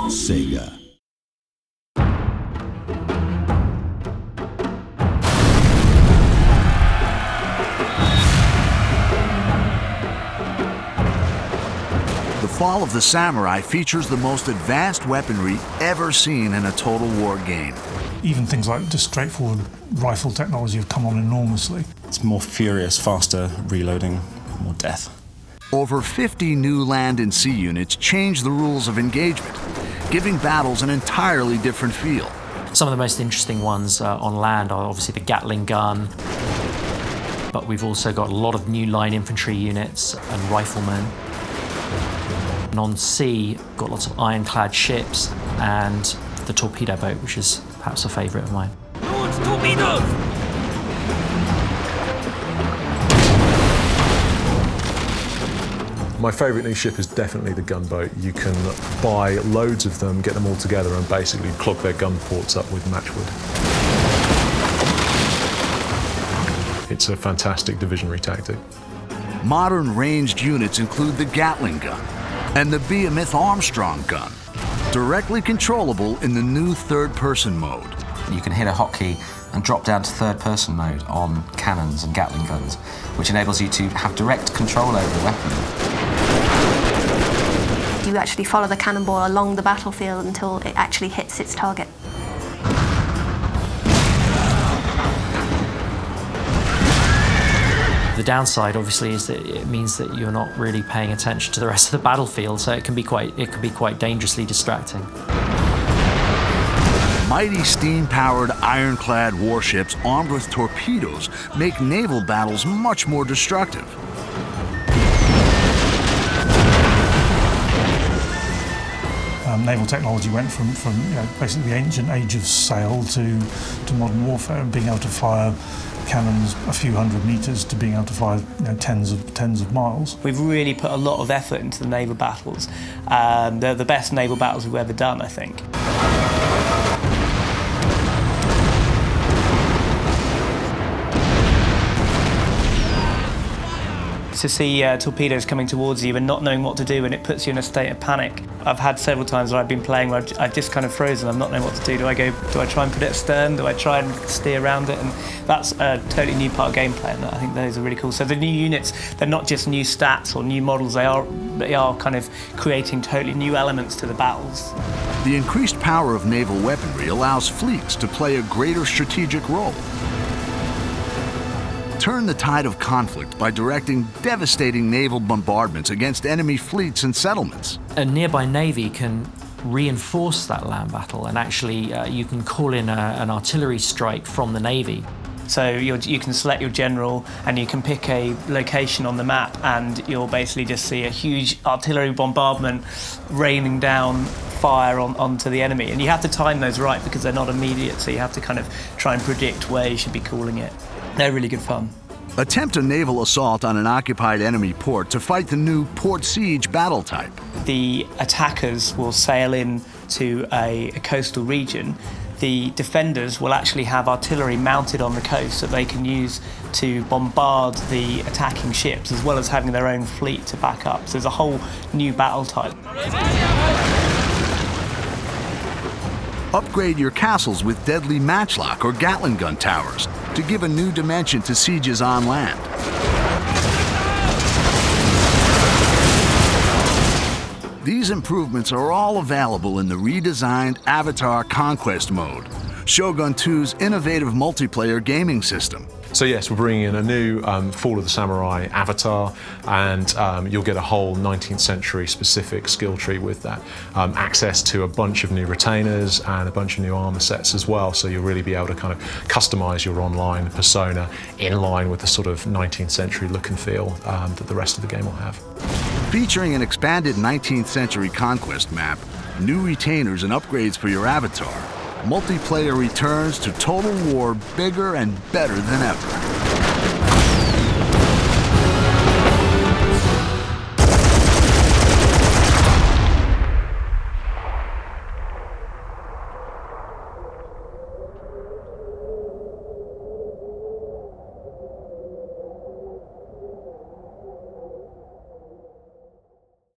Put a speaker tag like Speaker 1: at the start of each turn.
Speaker 1: Sega. The Fall of the Samurai features the most advanced weaponry ever seen in a Total War game.
Speaker 2: Even things like just straightforward rifle technology have come on enormously.
Speaker 3: It's more furious, faster reloading, more death.
Speaker 1: Over 50 new land and sea units change the rules of engagement, giving battles an entirely different feel.
Speaker 4: Some of the most interesting ones on land are obviously the Gatling gun, but we've also got a lot of new line infantry units and riflemen. And on sea, got lots of ironclad ships and the torpedo boat, which is perhaps a favourite of mine.
Speaker 5: Launch torpedoes!
Speaker 6: My favourite new ship is definitely the gunboat. You can buy loads of them, get them all together and basically clog their gun ports up with matchwood. It's a fantastic divisionary tactic.
Speaker 1: Modern ranged units include the Gatling gun and the Behemoth Armstrong gun, directly controllable in the new third-person mode.
Speaker 7: You can hit a hotkey and drop down to third-person mode on cannons and Gatling guns, which enables you to have direct control over the weapon.
Speaker 8: You actually follow the cannonball along the battlefield until it actually hits its target.
Speaker 4: The downside, obviously, is that it means that you're not really paying attention to the rest of the battlefield, so it can be quite dangerously distracting.
Speaker 1: Mighty steam-powered ironclad warships armed with torpedoes make naval battles much more destructive.
Speaker 2: Naval technology went from basically the ancient age of sail to modern warfare, and being able to fire cannons a few hundred meters to being able to fire tens of miles.
Speaker 9: We've really put a lot of effort into the naval battles. They're the best naval battles we've ever done, I think. To see torpedoes coming towards you and not knowing what to do, and it puts you in a state of panic. I've had several times where I've been playing where I've just kind of frozen. I'm not knowing what to do. Do I try and put it astern? Do I try and steer around it? And that's a totally new part of gameplay, and I think those are really cool. So the new units, they're not just new stats or new models, they are kind of creating totally new elements to the battles.
Speaker 1: The increased power of naval weaponry allows fleets to play a greater strategic role. Turn the tide of conflict by directing devastating naval bombardments against enemy fleets and settlements.
Speaker 4: A nearby navy can reinforce that land battle, and actually you can call in an artillery strike from the navy.
Speaker 9: So you can select your general and you can pick a location on the map, and you'll basically just see a huge artillery bombardment raining down fire onto the enemy. And you have to time those right because they're not immediate, so you have to kind of try and predict where you should be calling it. They're really good fun.
Speaker 1: Attempt a naval assault on an occupied enemy port to fight the new port siege battle type.
Speaker 9: The attackers will sail in to a coastal region. The defenders will actually have artillery mounted on the coast that they can use to bombard the attacking ships, as well as having their own fleet to back up. So there's a whole new battle type.
Speaker 1: Upgrade your castles with deadly matchlock or Gatling gun towers to give a new dimension to sieges on land. These improvements are all available in the redesigned Avatar Conquest mode, Shogun 2's innovative multiplayer gaming system.
Speaker 6: So yes, we're bringing in a new Fall of the Samurai avatar, and you'll get a whole 19th century specific skill tree with that. Access to a bunch of new retainers and a bunch of new armor sets as well, so you'll really be able to kind of customize your online persona in line with the sort of 19th century look and feel that the rest of the game will have.
Speaker 1: Featuring an expanded 19th century conquest map, new retainers and upgrades for your avatar, multiplayer returns to Total War bigger and better than ever.